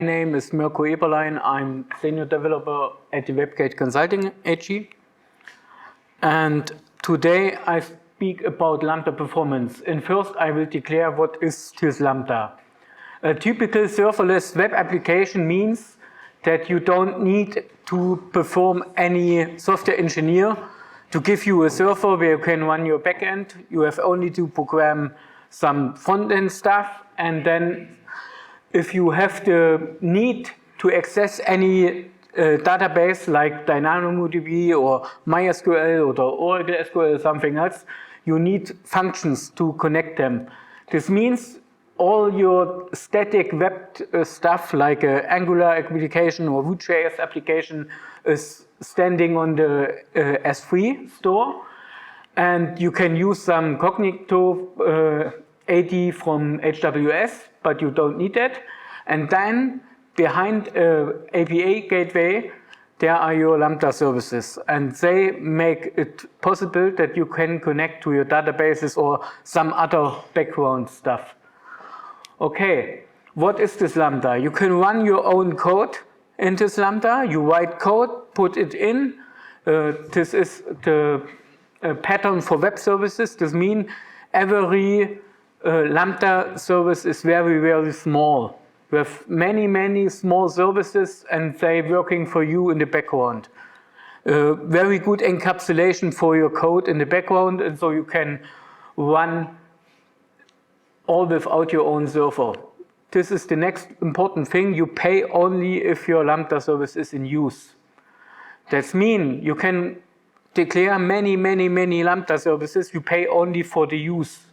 My name is Mirko Eberlein. I'm senior developer at the WebGate Consulting AG. And today I speak about Lambda performance. And first I will declare what is this Lambda. A typical serverless web application means that you don't need to perform any software engineer to give you a server where you can run your backend. You have only to program some front-end stuff, and then if you have the need to access any database like DynamoDB or MySQL or Oracle SQL or something else, you need functions to connect them. This means all your static web stuff like an Angular application or Vue.js application is standing on the S3 store, and you can use some Cognito AD from AWS, but you don't need that. And then behind API gateway, there are your Lambda services, and they make it possible that you can connect to your databases or some other background stuff. Okay, what is this Lambda? You can run your own code in this Lambda. You write code, put it in. This is the pattern for web services. This means every Lambda service is very, very small. You have many, many small services, and they're working for you in the background. Very good encapsulation for your code in the background, and so you can run all without your own server. This is the next important thing. You pay only if your Lambda service is in use. That means you can declare many, many, many Lambda services. You pay only for the use.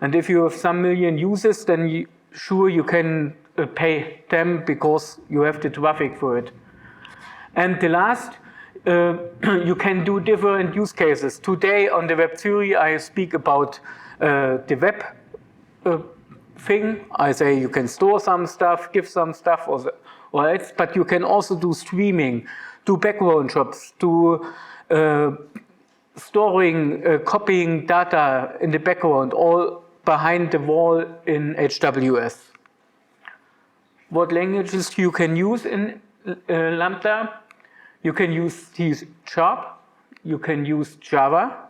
And if you have some million users, then sure you can pay them because you have the traffic for it. And the last, you can do different use cases. Today on the web theory, I speak about the web thing. I say you can store some stuff, give some stuff, or else, but you can also do streaming, do background jobs, do storing, copying data in the background, all behind the wall in AWS. What languages you can use in Lambda? You can use C#, you can use Java,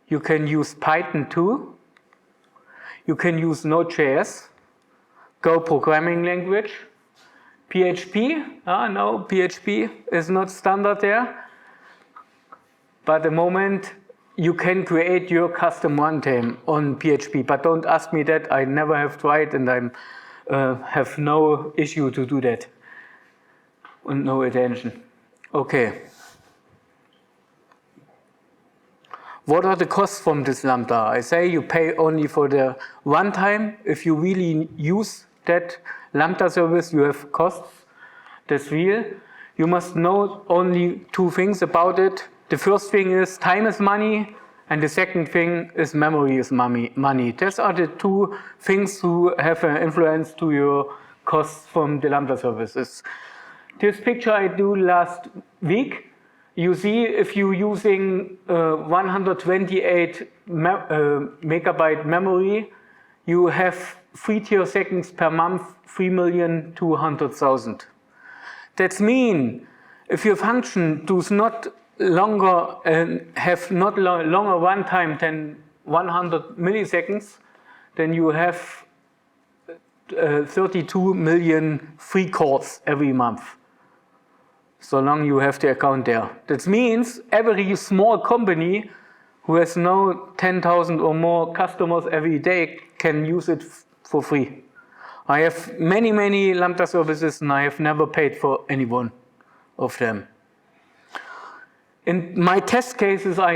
you can use Python too, you can use Node.js, Go programming language, PHP. No, PHP is not standard there. But at the moment, you can create your custom runtime on PHP, but don't ask me that. I never have tried, and I have no issue to do that, and no attention. Okay. What are the costs from this Lambda? I say you pay only for the runtime. If you really use that Lambda service, you have costs. That's real. You must know only two things about it. The first thing is time is money, and the second thing is memory is money. Those are the two things who have an influence to your costs from the Lambda services. This picture I do last week. You see, if you're using 128 megabyte memory, you have 3 TS per month, 3,200,000. That means if your function does not longer have not longer runtime than 100 milliseconds, then you have 32 million free cores every month, so long you have the account there. That means every small company who has no 10,000 or more customers every day can use it for free. I have many, many Lambda services, and I have never paid for any one of them. In my test cases I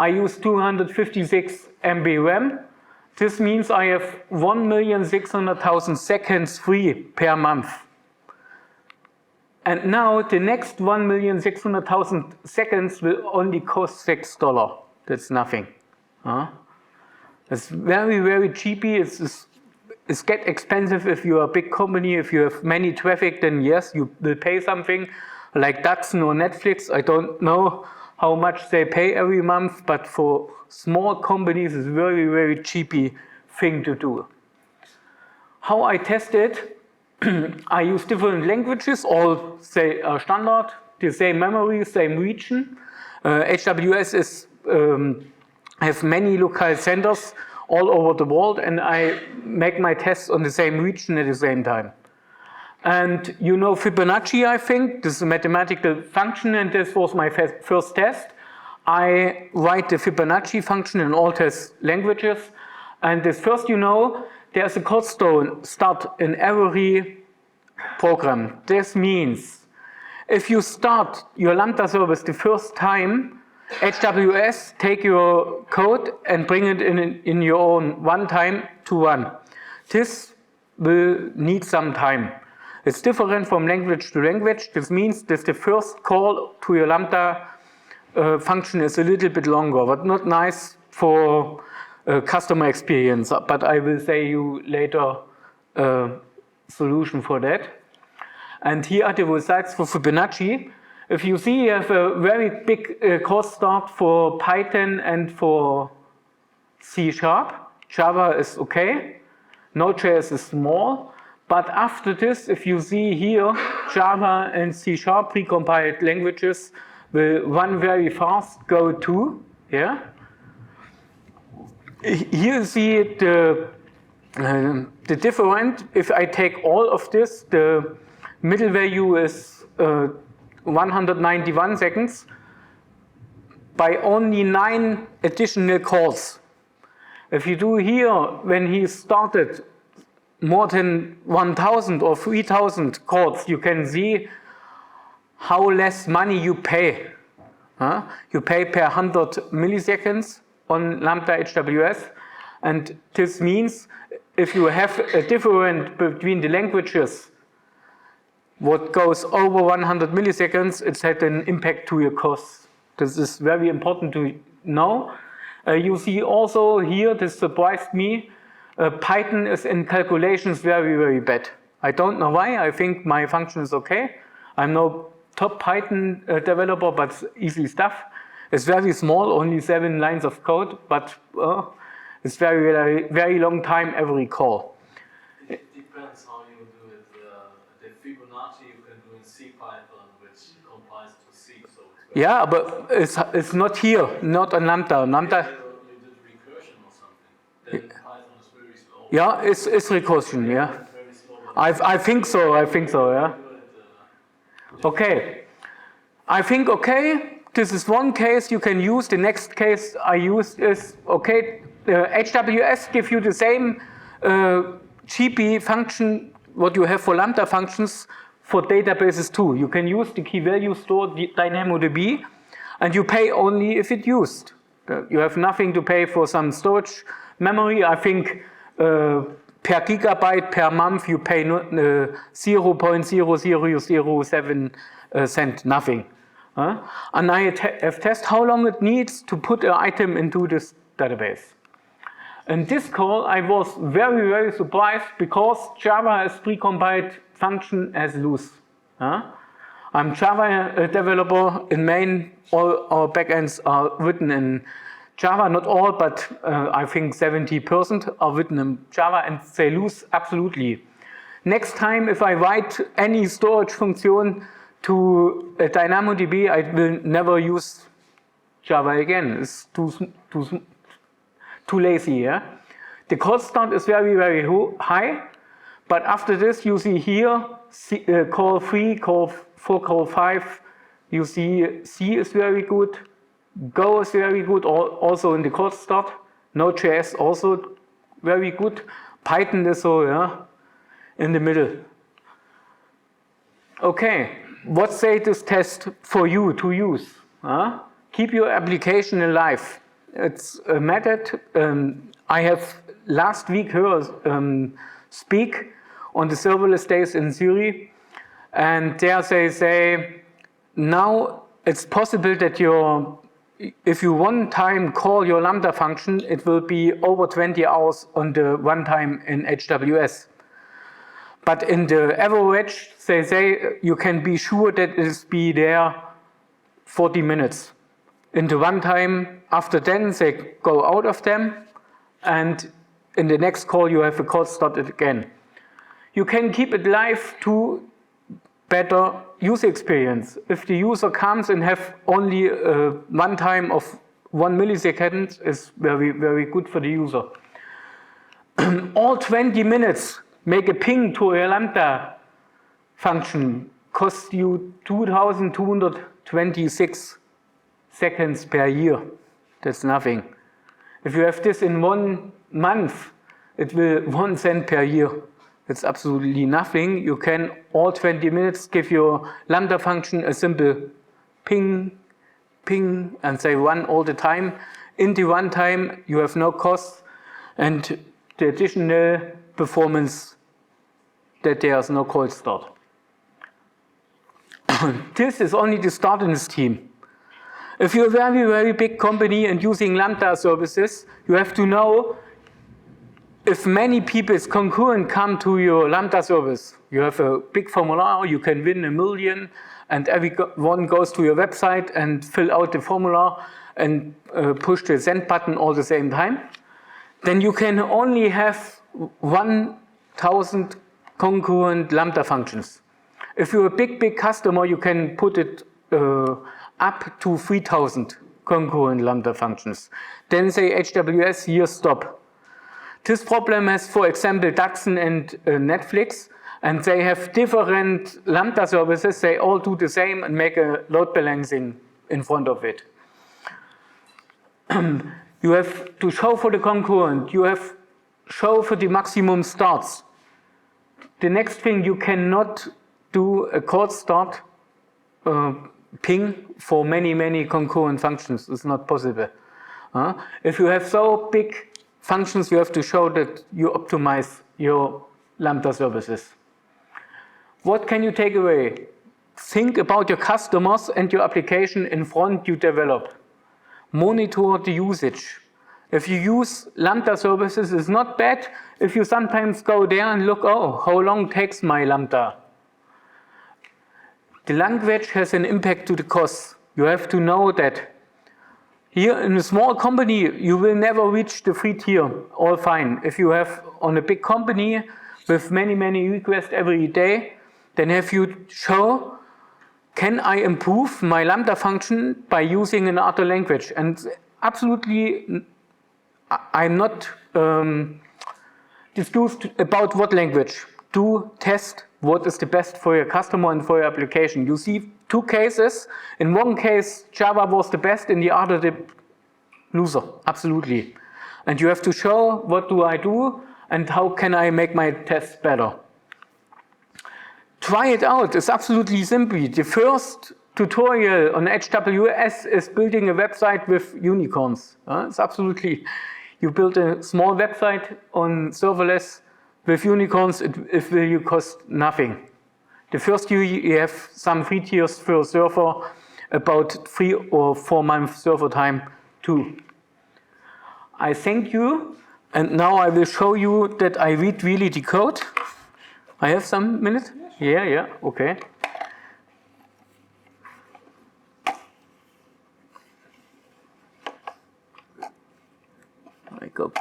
use 256 MB RAM. This means I have 1,600,000 seconds free per month. And now the next 1,600,000 seconds will only cost $6. That's nothing. It's very, very cheapy. It's get expensive if you're a big company. If you have many traffic, then yes, you will pay something. Like Datsun or Netflix, I don't know how much they pay every month, but for small companies, it's very, very cheapy thing to do. How I test it, I use different languages, all say standard, the same memory, same region. AWS is have many local centers all over the world, and I make my tests on the same region at the same time. And you know Fibonacci, I think. This is a mathematical function, and this was my first test. I write the Fibonacci function in all test languages. And this first, you know, there's a code start in every program. This means if you start your Lambda service the first time, AWS take your code and bring it in your own one time to run. This will need some time. It's different from language to language. This means that the first call to your Lambda function is a little bit longer, but not nice for customer experience. But I will say you later solution for that. And here are the results for Fibonacci. If you see, you have a very big course start for Python and for C#. Java is okay. Node.js is small. But after this, if you see here, Java and C# precompiled languages will run very fast, go to. Yeah. Here you see the different. If I take all of this, the middle value is 191 seconds by only 9 additional calls. If you do here, when he started more than 1,000 or 3,000 calls, you can see how less money you pay. You pay per 100 milliseconds on Lambda AWS, and this means if you have a difference between the languages, what goes over 100 milliseconds, it's had an impact to your costs. This is very important to know. You see also here, this surprised me, Python is in calculations very, very bad. I don't know why. I think my function is okay. I'm no top Python developer, but it's easy stuff. It's very small, only 7 lines of code, but it's very, very, very long time every call. It depends how you do it. The Fibonacci you can do in CPython, which compiles to C. So yeah, but it's not here, not on Lambda. Lambda. You did recursion or something. Then Python is very slow. Yeah, it's recursion. Yeah, I think so. Yeah. Okay, I think okay. This is one case you can use. The next case I used is okay. AWS give you the same GP function what you have for Lambda functions for databases too. You can use the key value store DynamoDB, and you pay only if it's used. You have nothing to pay for some storage memory. I think per gigabyte per month you pay 0.0007 cent, nothing. And I have tested how long it needs to put an item into this database. In this call, I was very, very surprised because Java has precompiled function as loose. I'm Java developer. In main, all our backends are written in Java, not all, but I think 70% are written in Java, and they lose absolutely. Next time, if I write any storage function to DynamoDB, I will never use Java again. It's too lazy. Yeah? The call start is very, very high, but after this, you see here, call 3, call 4, call 5, you see C is very good, Go is very good, also in the call start, Node.js also very good, Python is so, yeah, in the middle. Okay. What say this test for you to use? Keep your application alive. It's a method. I have last week heard speak on the serverless days in Zurich, and there they say now it's possible that if you one time call your Lambda function, it will be over 20 hours on the runtime in AWS. But in the average, they say you can be sure that it will be there 40 minutes. In the runtime, after then, they go out of them, and in the next call, you have a call started again. You can keep it live to better user experience. If the user comes and have only one time of 1 millisecond, is very, very good for the user. All 20 minutes, make a ping to a Lambda function costs you 2,226 seconds per year. That's nothing. If you have this in 1 month, it will 1 cent per year. It's absolutely nothing. You can all 20 minutes give your Lambda function a simple ping, ping, and say run all the time. In the runtime, you have no cost, and the additional performance that there's no cold start. This is only the start in this team. If you're a very, very big company and using Lambda services, you have to know if many people concurrent come to your Lambda service. You have a big formula, you can win 1 million, and everyone goes to your website and fill out the formula and push the send button all the same time. Then you can only have 1,000 concurrent Lambda functions. If you're a big customer, you can put it up to 3,000 concurrent Lambda functions. Then say AWS, here stop. This problem has, for example, Datsun and Netflix, and they have different Lambda services. They all do the same and make a load balancing in front of it. You have to show for the concurrent. You have show for the maximum starts. The next thing, you cannot do a cold start ping for many concurrent functions. It's not possible. If you have so big functions, you have to show that you optimize your Lambda services. What can you take away? Think about your customers and your application in front you develop. Monitor the usage. If you use Lambda services, it's not bad if you sometimes go there and look, oh, how long takes my Lambda? The language has an impact to the costs. You have to know that. Here in a small company, you will never reach the free tier, all fine. If you have on a big company with many requests every day, then have you show, can I improve my Lambda function by using another language? And absolutely, I'm not discussed about what language. Do test what is the best for your customer and for your application. You see 2 cases. In one case, Java was the best, in the other, the loser. Absolutely. And you have to show what do I do and how can I make my tests better. Try it out. It's absolutely simple. The first tutorial on AWS is building a website with unicorns. It's absolutely, you build a small website on serverless with unicorns, it will cost nothing. The first year you have some free tiers for a server, about 3 or 4 months server time too. I thank you, and now I will show you that I read really the code. I have some minutes? Yeah, okay. I go.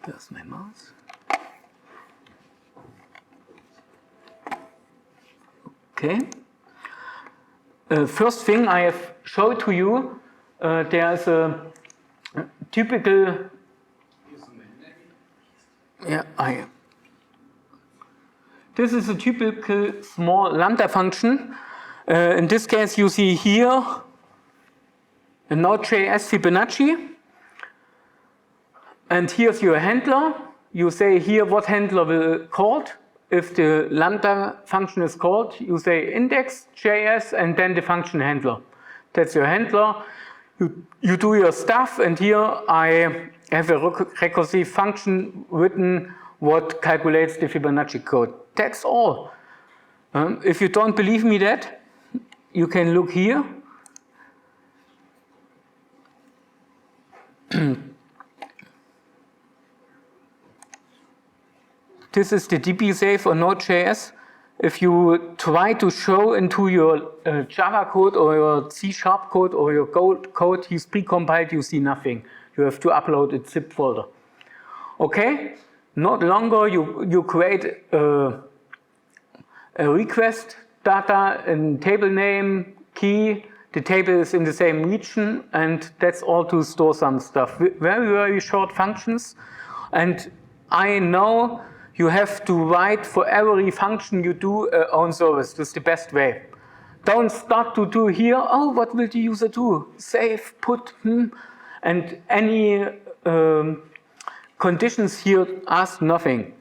There's my mouse. Okay. First thing I have showed to you, there's a typical. Yeah, This is a typical small Lambda function. In this case, you see here a Node.js Fibonacci. And here's your handler. You say here what handler will called. If the Lambda function is called, you say index.js and then the function handler. That's your handler. You do your stuff, and here I have a recursive function written what calculates the Fibonacci code. That's all. If you don't believe me that, you can look here. This is the DB save on Node.js. If you try to show into your Java code or your C# code or your code is precompiled, you see nothing. You have to upload a zip folder. Okay? Not longer you create a request data, a table name, key, the table is in the same region, and that's all to store some stuff. Very, very short functions. And I know you have to write for every function you do own service. This is the best way. Don't start to do here, oh, what will the user do? Save, put, and any conditions here ask nothing.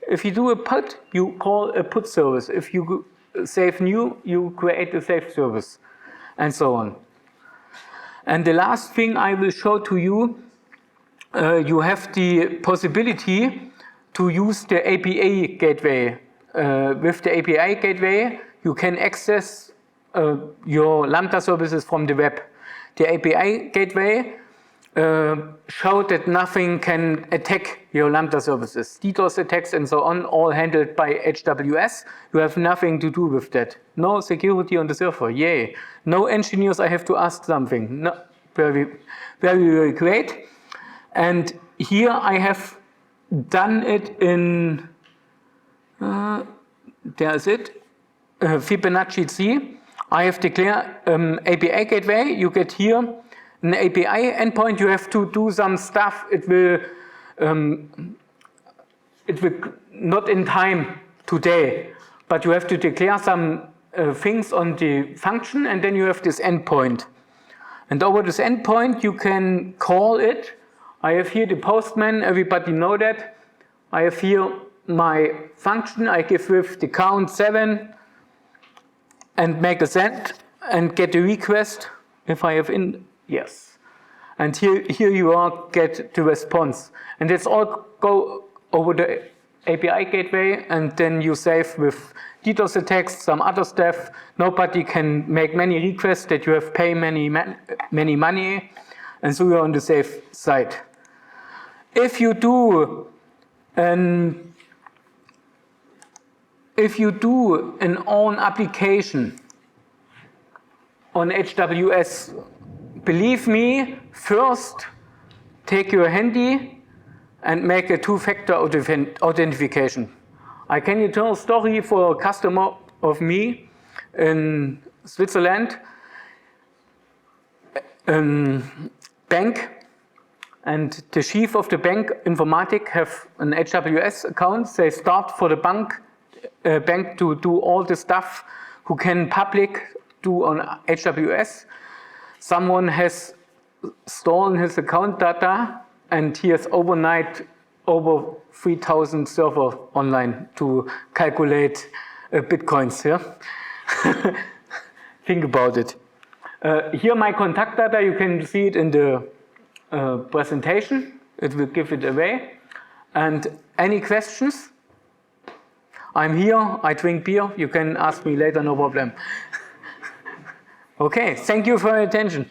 If you do a put, you call a put service. If you save new, you create a save service, and so on. And the last thing I will show to you, you have the possibility to use the API gateway. With the API gateway, you can access your Lambda services from the web. The API gateway show that nothing can attack your Lambda services. DDoS attacks and so on, all handled by AWS. You have nothing to do with that. No security on the server, yay. No engineers I have to ask something. No, very, very, very great. And here I have done it in, there's it, Fibonacci C. I have declared API gateway. You get here an API endpoint. You have to do some stuff. It will not in time today, but you have to declare some things on the function, and then you have this endpoint. And over this endpoint, you can call it. I have here the postman. Everybody know that. I have here my function. I give with the count 7. And make a send and get a request if I have in, yes. And here you are, get the response. And it's all go over the API gateway, and then you save with DDoS attacks, some other stuff. Nobody can make many requests that you have pay many money, and so you're on the safe side. If you do an own application on AWS, believe me, first take your handy and make a two-factor authentication. I can tell a story for a customer of me in Switzerland, bank, and the chief of the bank informatic have an AWS account. They start for the bank to do all the stuff who can public do on AWS. Someone has stolen his account data, and he has overnight over 3,000 servers online to calculate bitcoins. Yeah? Think about it. Here my contact data, you can see it in the presentation. It will give it away. And any questions? I'm here, I drink beer, you can ask me later, no problem. Okay, thank you for your attention.